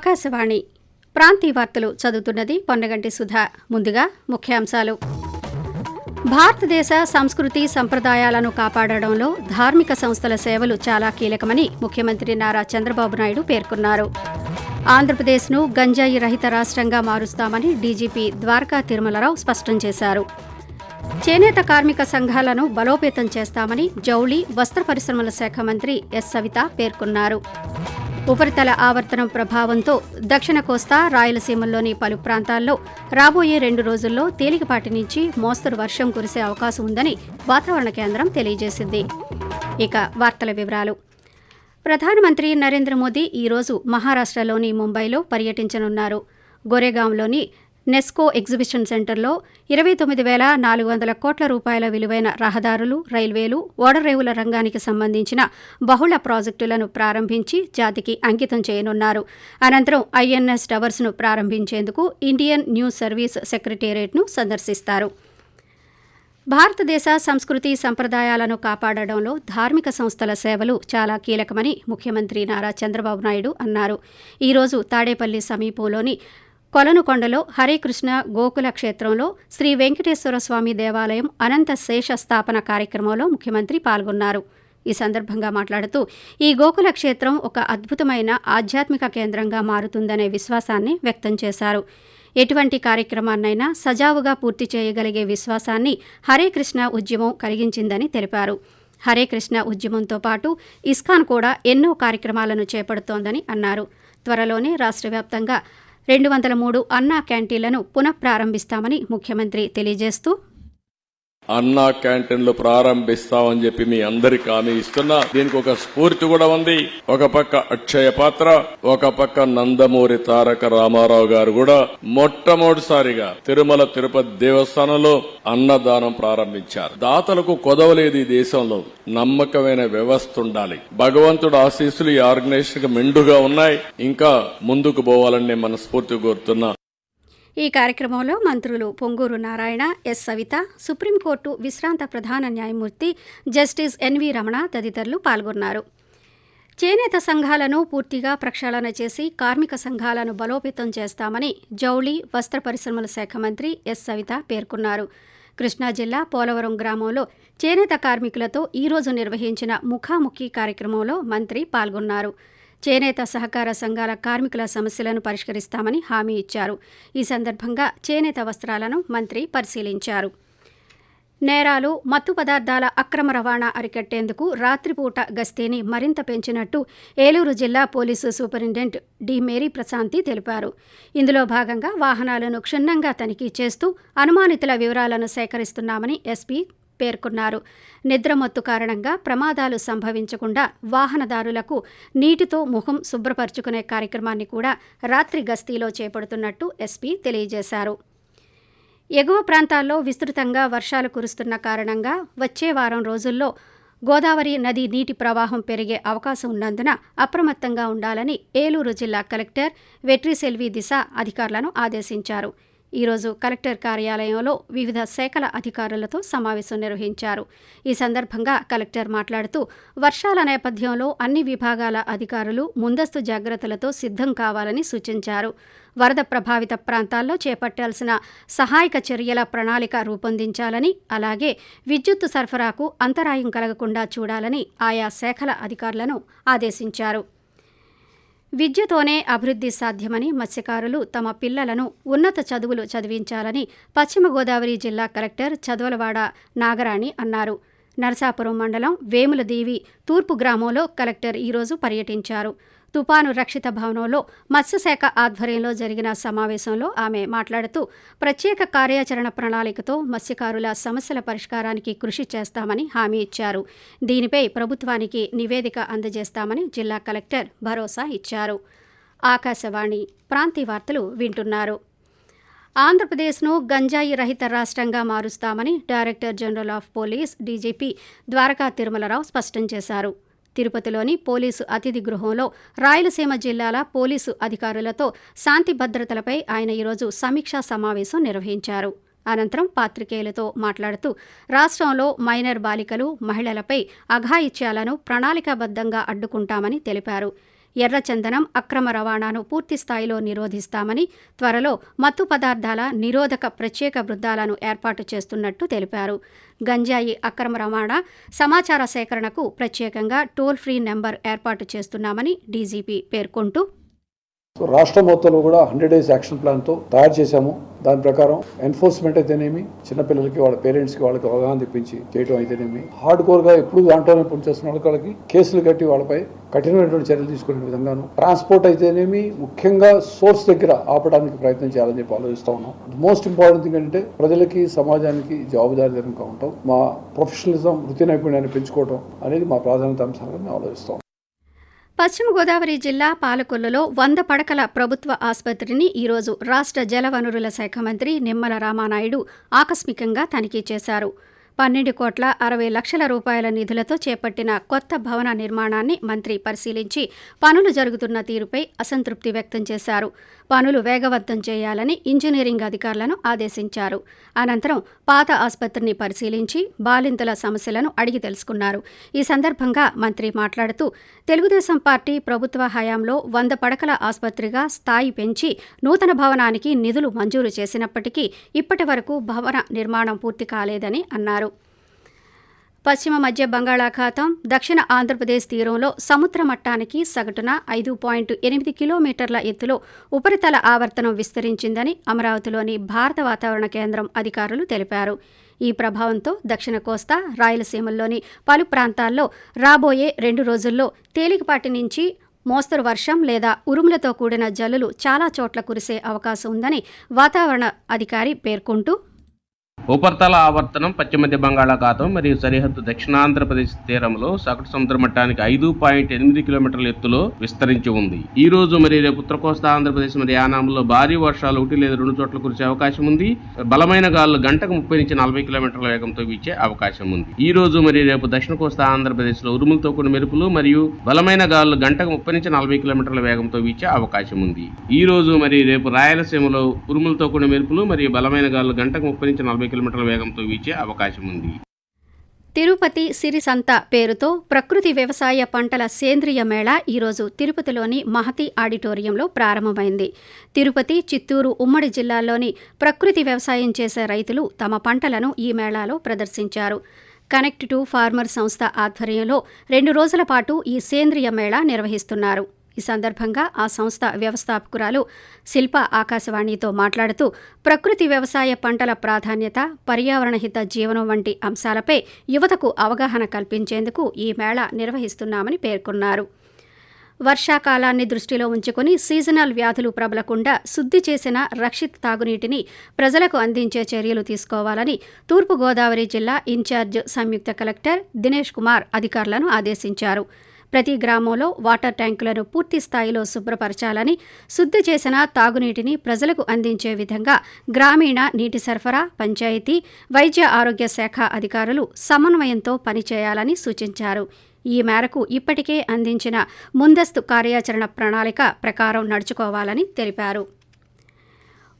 ఆకాశవాణి ప్రాంతీయ వార్తలు చదువుతున్నది పొన్నగంటి సుధా. ముందుగా ముఖ్యాంశాలు. భారతదేశ సంస్కృతి సంప్రదాయాలను కాపాడడంలో ధార్మిక సంస్థల సేవలు చాలా కీలకమని ముఖ్యమంత్రి నారా చంద్రబాబు నాయుడు పేర్కొన్నారు. ఆంధ్రప్రదేశ్ను గంజాయి రహిత రాష్ట్రంగా మారుస్తామని డీజీపీ ద్వారకా తిరుమలరావు స్పష్టం చేశారు. చేనేత కార్మిక సంఘాలను బలోపేతం చేస్తామని జౌళి, వస్త్ర పరిశ్రమల శాఖ మంత్రి ఎస్ సవిత పేర్కొన్నారు. ఉపరితల ఆవర్తనం ప్రభావంతో దక్షిణ కోస్తా, రాయలసీమల్లోని పలు ప్రాంతాల్లో రాబోయే 2 రోజుల్లో తేలికపాటి నుంచి మోస్తరు వర్షం కురిసే అవకాశం ఉందని వాతావరణ కేంద్రం తెలియజేసింది. ఇక వార్తల వివరాలు. ప్రధానమంత్రి నరేంద్ర మోదీ ఈరోజు మహారాష్ట్రలోని ముంబైలో పర్యటించనున్నారు. గోరేగాంలోని నెస్కో ఎగ్జిబిషన్ సెంటర్లో 29,400 కోట్ల రూపాయల విలువైన రహదారులు, రైల్వేలు, ఓడరేవుల రంగానికి సంబంధించిన బహుళ ప్రాజెక్టులను ప్రారంభించి జాతికి అంకితం చేయనున్నారు. అనంతరం ఐఎన్ఎస్ టవర్స్ను ప్రారంభించేందుకు ఇండియన్ న్యూస్ సర్వీస్ సెక్రటేరియట్ను సందర్శిస్తారు. భారతదేశ సంస్కృతి సంప్రదాయాలను కాపాడడంలో ధార్మిక సంస్థల సేవలు చాలా కీలకమని ముఖ్యమంత్రి నారా చంద్రబాబు నాయుడు అన్నారు. ఈరోజు తాడేపల్లి సమీపంలోని కొలనుకొండలో హరేకృష్ణ గోకుల క్షేత్రంలో శ్రీ వెంకటేశ్వర స్వామి దేవాలయం అనంత శేష స్థాపన కార్యక్రమంలో ముఖ్యమంత్రి పాల్గొన్నారు. ఈ సందర్భంగా మాట్లాడుతూ ఈ గోకుల క్షేత్రం ఒక అద్భుతమైన ఆధ్యాత్మిక కేంద్రంగా మారుతుందనే విశ్వాసాన్ని వ్యక్తం చేశారు. ఎటువంటి కార్యక్రమాన్నైనా సజావుగా పూర్తి చేయగలిగే విశ్వాసాన్ని హరేకృష్ణ ఉద్యమం కలిగించిందని తెలిపారు. హరేకృష్ణ ఉద్యమంతో పాటు ఇస్కాన్ కూడా ఎన్నో కార్యక్రమాలను చేపడుతోందని అన్నారు. త్వరలోనే రాష్ట్ర వ్యాప్తంగా 203 అన్నా క్యాంటీన్లను పునఃప్రారంభిస్తామని ముఖ్యమంత్రి తెలియజేస్తూ, అన్నా క్యాంటీన్లు ప్రారంభిస్తామని చెప్పి మీ అందరికి హామీ ఇస్తున్నా. దీనికి ఒక స్ఫూర్తి కూడా ఉంది. ఒక పక్క అక్షయ పాత్ర, ఒక పక్క నందమూరి తారక రామారావు గారు కూడా మొట్టమొదటిసారిగా తిరుమల తిరుపతి దేవస్థానంలో అన్నదానం ప్రారంభించారు. దాతలకు కొదవలేదు ఈ దేశంలో. నమ్మకమైన వ్యవస్థ ఉండాలి. భగవంతుడు ఆశీస్సులు ఈ ఆర్గనైజేషన్ కి మెండుగా ఉన్నాయి. ఇంకా ముందుకు పోవాలని నేను మనస్ఫూర్తిగా కోరుతున్నా. ఈ కార్యక్రమంలో మంత్రులు పొంగూరు నారాయణ, ఎస్ సవిత, సుప్రీంకోర్టు విశ్రాంత ప్రధాన న్యాయమూర్తి జస్టిస్ ఎన్వి రమణ తదితరులు పాల్గొన్నారు. చేనేత సంఘాలను పూర్తిగా ప్రక్షాళన చేసి కార్మిక సంఘాలను బలోపేతం చేస్తామని జౌళి, వస్త్ర పరిశ్రమల శాఖ మంత్రి ఎస్ సవిత పేర్కొన్నారు. కృష్ణా జిల్లా పోలవరం గ్రామంలో చేనేత కార్మికులతో ఈరోజు నిర్వహించిన ముఖాముఖి కార్యక్రమంలో మంత్రి పాల్గొన్నారు. చేనేత సహకార సంఘాల కార్మికుల సమస్యలను పరిష్కరిస్తామని హామీ ఇచ్చారు. ఈ సందర్భంగా చేనేత వస్త్రాలను మంత్రి పరిశీలించారు. నేరాలు, మత్తు పదార్థాల అక్రమ రవాణా అరికట్టేందుకు రాత్రిపూట గస్తీని మరింత పెంచినట్టు ఏలూరు జిల్లా police superintendent D Mary Prashanthi తెలిపారు. ఇందులో భాగంగా వాహనాలను క్షుణ్ణంగా తనిఖీ చేస్తూ అనుమానితుల వివరాలను సేకరిస్తున్నామని ఎస్పీ పేర్కొన్నారు. నిద్రమత్తు కారణంగా ప్రమాదాలు సంభవించకుండా వాహనదారులకు నీటితో ముఖం శుభ్రపరుచుకునే కార్యక్రమాన్ని కూడా రాత్రి గస్తీలో చేపడుతున్నట్టు ఎస్పీ తెలియజేశారు. ఎగువ ప్రాంతాల్లో విస్తృతంగా వర్షాలు కురుస్తున్న కారణంగా వచ్చే వారం రోజుల్లో గోదావరి నది నీటి ప్రవాహం పెరిగే అవకాశం ఉన్నందున అప్రమత్తంగా ఉండాలని ఏలూరు జిల్లా కలెక్టర్ వెట్రిసెల్వి దిశ అధికారులను ఆదేశించారు. ఈరోజు కలెక్టర్ కార్యాలయంలో వివిధ శాఖల అధికారులతో సమావేశం నిర్వహించారు. ఈ సందర్భంగా కలెక్టర్ మాట్లాడుతూ వర్షాల నేపథ్యంలో అన్ని విభాగాల అధికారులు ముందస్తు జాగ్రత్తలతో సిద్ధం కావాలని సూచించారు. వరద ప్రభావిత ప్రాంతాల్లో చేపట్టాల్సిన సహాయక చర్యల ప్రణాళిక రూపొందించాలని, అలాగే విద్యుత్తు సరఫరాకు అంతరాయం కలగకుండా చూడాలని ఆయా శాఖల అధికారులను ఆదేశించారు. విద్యతోనే అభివృద్ధి సాధ్యమని మత్స్యకారులు తమ పిల్లలను ఉన్నత చదువులు చదివించాలని పశ్చిమ గోదావరి జిల్లా కలెక్టర్ చదవలవాడ నాగరాణి అన్నారు. నరసాపురం మండలం వేములదేవి తూర్పు గ్రామంలో కలెక్టర్ ఈరోజు పర్యటించారు. తుపాను రక్షిత భవనంలో మత్స్యశాఖ ఆధ్వర్యంలో జరిగిన సమావేశంలో ఆమె మాట్లాడుతూ ప్రత్యేక కార్యాచరణ ప్రణాళికతో మత్స్యకారుల సమస్యల పరిష్కారానికి కృషి చేస్తామని హామీ ఇచ్చారు. దీనిపై ప్రభుత్వానికి నివేదిక అందజేస్తామని జిల్లా కలెక్టర్ భరోసా ఇచ్చారు. ఆకాశవాణి ప్రాంతీయ వార్తలు వింటున్నారు. ఆంధ్రప్రదేశ్ను గంజాయి రహిత రాష్ట్రంగా మారుస్తామని director general of police DGP Dwaraka Tirumala Rao స్పష్టం చేశారు. తిరుపతిలోని పోలీసు అతిథి గృహంలో రాయలసీమ జిల్లాల పోలీసు అధికారులతో శాంతి భద్రతలపై ఆయన ఈరోజు సమీక్షా సమావేశం నిర్వహించారు. అనంతరం పాత్రికేయులతో మాట్లాడుతూ రాష్ట్రంలో మైనర్ బాలికలు, మహిళలపై అఘాయిత్యాలను ప్రణాళికాబద్ధంగా అడ్డుకుంటామని తెలిపారు. ఎర్రచందనం అక్రమ రవాణాను పూర్తి స్థాయిలో నిరోధిస్తామని, త్వరలో మత్తు పదార్థాల నిరోధక ప్రత్యేక బృందాలను ఏర్పాటు చేస్తున్నట్టు తెలిపారు. గంజాయి అక్రమ రవాణా సమాచార సేకరణకు ప్రత్యేకంగా టోల్ ఫ్రీ నెంబర్ ఏర్పాటు చేస్తున్నామని డీజీపీ పేర్కొంటూ, రాష్ట్రం మొత్తంలో కూడా 100 days యాక్షన్ ప్లాన్తో తయారు చేశాము. దాని ప్రకారం ఎన్ఫోర్స్మెంట్ అయితేనేమి, చిన్నపిల్లలకి వాళ్ళ పేరెంట్స్కి వాళ్ళకి అవగాహన తెప్పించి చేయడం అయితేనేమి, హార్డ్ కోర్గా ఎప్పుడు దాంట్లోనే పనిచేస్తున్న వాళ్ళకి కేసులు కట్టి వాళ్ళపై కఠినమైనటువంటి చర్యలు తీసుకునే విధంగాను, ట్రాన్స్పోర్ట్ అయితేనేమి ముఖ్యంగా సోర్స్ దగ్గర ఆపడానికి ప్రయత్నం చేయాలని చెప్పి ఆలోచిస్తా ఉన్నాం. మోస్ట్ ఇంపార్టెంట్ థింగ్ అంటే ప్రజలకి సమాజానికి జవాబుదారీతనంగా ఉంటాం, మా ప్రొఫెషనలిజం వృత్తి నైపుణ్యాన్ని పెంచుకోవడం అనేది మా ప్రాధాన్యత అంశాలుగా మేము ఆలోచిస్తాం. పశ్చిమ గోదావరి జిల్లా పాలకొల్లులో 100 పడకల ప్రభుత్వ ఆసుపత్రిని ఈరోజు రాష్ట్ర జలవనరుల శాఖ మంత్రి నిమ్మల రామానాయుడు ఆకస్మికంగా తనిఖీ చేశారు. 12,60,00,000 రూపాయల నిధులతో చేపట్టిన కొత్త భవన నిర్మాణాన్ని మంత్రి పరిశీలించి పనులు జరుగుతున్న తీరుపై అసంతృప్తి వ్యక్తం చేశారు. పనులు వేగవంతం చేయాలని ఇంజనీరింగ్ అధికారులను ఆదేశించారు. అనంతరం పాత ఆసుపత్రిని పరిశీలించి బాలింతల సమస్యలను అడిగి తెలుసుకున్నారు. ఈ సందర్భంగా మంత్రి మాట్లాడుతూ, తెలుగుదేశం పార్టీ ప్రభుత్వ హయాంలో 100 పడకల ఆసుపత్రిగా స్థాయి పెంచి నూతన భవనానికి నిధులు మంజూరు చేసినప్పటికీ ఇప్పటి వరకు భవన నిర్మాణం పూర్తి కాలేదని అన్నారు. పశ్చిమ మధ్య బంగాళాఖాతం, దక్షిణ ఆంధ్రప్రదేశ్ తీరంలో సముద్ర మట్టానికి సగటున 5.8 కిలోమీటర్ల ఎత్తులో ఉపరితల ఆవర్తనం విస్తరించిందని అమరావతిలోని భారత వాతావరణ కేంద్రం అధికారులు తెలిపారు. ఈ ప్రభావంతో దక్షిణ కోస్తా, రాయలసీమల్లోని పలు ప్రాంతాల్లో రాబోయే 2 రోజుల్లో తేలికపాటి నుంచి మోస్తరు వర్షం లేదా ఉరుములతో కూడిన జల్లులు చాలా చోట్ల కురిసే అవకాశం ఉందని వాతావరణ అధికారి పేర్కొంటూ, ఉపరితల ఆవర్తనం పశ్చిమ మధ్య బంగాళాఖాతం మరియు సరిహద్దు దక్షిణాంధ్రప్రదేశ్ తీరంలో సగటు సముద్ర మట్టానికి 5.8 కిలోమీటర్ల ఎత్తులో విస్తరించి ఉంది. ఈ రోజు మరియు రేపు ఉత్తర కోస్తా ఆంధ్రప్రదేశ్ మరియు యానాంలో భారీ వర్షాలు 1 లేదా 2 చోట్ల కురిసే అవకాశం ఉంది. బలమైన గాలులు గంటకు 30 నుంచి 40 కిలోమీటర్ల వేగంతో వీచే అవకాశం ఉంది. ఈ రోజు మరియు రేపు దక్షిణ కోస్తా ఆంధ్రప్రదేశ్ లో ఉరుములతో కూడిన మెరుపులు మరియు బలమైన గాలులు గంటకు 30 నుంచి 40 కిలోమీటర్ల వేగంతో వీచే అవకాశం ఉంది. ఈ రోజు మరియు రేపు రాయలసీమలో ఉరుములతో కూడిన మెరుపులు మరియు బలమైన గాలులు గంటకు 30 నుంచి 40 కిలోమీటర్ల వేగంతో వీచే అవకాశం ఉంది. తిరుపతి సిరి సంత పేరుతో ప్రకృతి వ్యవసాయ పంటల సేంద్రియ మేళా ఈరోజు తిరుపతిలోని మహతి ఆడిటోరియంలో ప్రారంభమైంది. తిరుపతి, చిత్తూరు ఉమ్మడి జిల్లాల్లోని ప్రకృతి వ్యవసాయం చేసే రైతులు తమ పంటలను ఈ మేళాలో ప్రదర్శించారు. కనెక్ట్ టు ఫార్మర్ సంస్థ ఆధ్వర్యంలో 2 రోజుల పాటు ఈ సేంద్రియ మేళా నిర్వహిస్తున్నారు. ఈ సందర్భంగా ఆ సంస్థ వ్యవస్థాపకురాలు శిల్ప ఆకాశవాణితో మాట్లాడుతూ, ప్రకృతి వ్యవసాయ పంటల ప్రాధాన్యత, పర్యావరణ హిత జీవనం వంటి అంశాలపై యువతకు అవగాహన కల్పించేందుకు ఈ మేళా నిర్వహిస్తున్నామని పేర్కొన్నారు. వర్షాకాలాన్ని దృష్టిలో ఉంచుకుని సీజనల్ వ్యాధులు ప్రబలకుండా శుద్ధి చేసిన రక్షిత తాగునీటిని ప్రజలకు అందించే చర్యలు తీసుకోవాలని తూర్పుగోదావరి జిల్లా ఇన్ఛార్జ్ సంయుక్త కలెక్టర్ దినేష్ కుమార్ అధికారులను ఆదేశించారు. ప్రతి గ్రామంలో వాటర్ ట్యాంకులను పూర్తి స్థాయిలో శుభ్రపరచాలని, శుద్ధి చేసిన తాగునీటిని ప్రజలకు అందించే విధంగా గ్రామీణ నీటి సరఫరా, పంచాయతీ, వైద్య ఆరోగ్య శాఖ అధికారులు సమన్వయంతో పనిచేయాలని సూచించారు. ఈ మేరకు ఇప్పటికే అందించిన ముందస్తు కార్యాచరణ ప్రణాళిక ప్రకారం నడుచుకోవాలని తెలిపారు.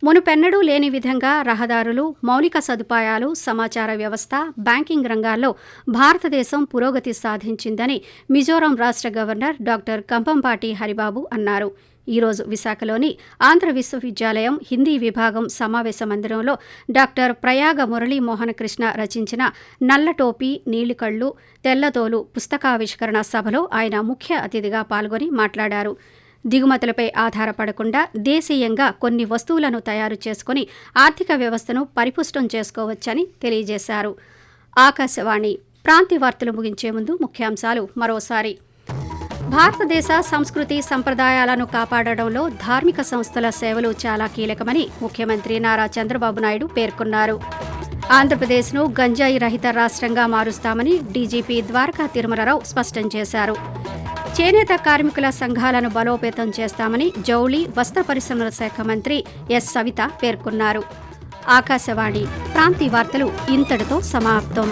మునుపెన్నడూ లేని విధంగా రహదారులు, మౌలిక సదుపాయాలు, సమాచార వ్యవస్థ, బ్యాంకింగ్ రంగాల్లో భారతదేశం పురోగతి సాధించిందని మిజోరాం రాష్ట్ర గవర్నర్ డాక్టర్ కంభంపాటి హరిబాబు అన్నారు. ఈరోజు విశాఖలోని ఆంధ్ర విశ్వవిద్యాలయం హిందీ విభాగం సమావేశ మందిరంలో డాక్టర్ ప్రయాగ మురళీమోహనకృష్ణ రచించిన నల్లటోపీ, నీలికళ్ళు, తెల్లతోలు పుస్తకావిష్కరణ సభలో ఆయన ముఖ్య అతిథిగా పాల్గొని మాట్లాడారు. దిగుమతులపై ఆధారపడకుండా దేశీయంగా కొన్ని వస్తువులను తయారు చేసుకుని ఆర్థిక వ్యవస్థను పరిపుష్టం చేసుకోవచ్చని తెలియజేశారు. ఆకాశవాణి ప్రాంతీయ వార్తలు ముగించే ముందు ముఖ్యాంశాలు మరోసారి. భారతదేశ సంస్కృతి సంప్రదాయాలను కాపాడడంలో ధార్మిక సంస్థల సేవలు చాలా కీలకమని ముఖ్యమంత్రి నారా చంద్రబాబు నాయుడు పేర్కొన్నారు. ఆంధ్రప్రదేశ్ను గంజాయి రహిత రాష్ట్రంగా మారుస్తామని డీజీపీ ద్వారకా తిరుమలరావు స్పష్టం చేశారు. చేనేత కార్మికుల సంఘాలను బలోపేతం చేస్తామని జౌళి, వస్త్ర పరిశ్రమల శాఖ మంత్రి ఎస్ సవిత పేర్కొన్నారు. ఆకాశవాణి ప్రాంతీయ వార్తలు ఇంతటితో సమాప్తం.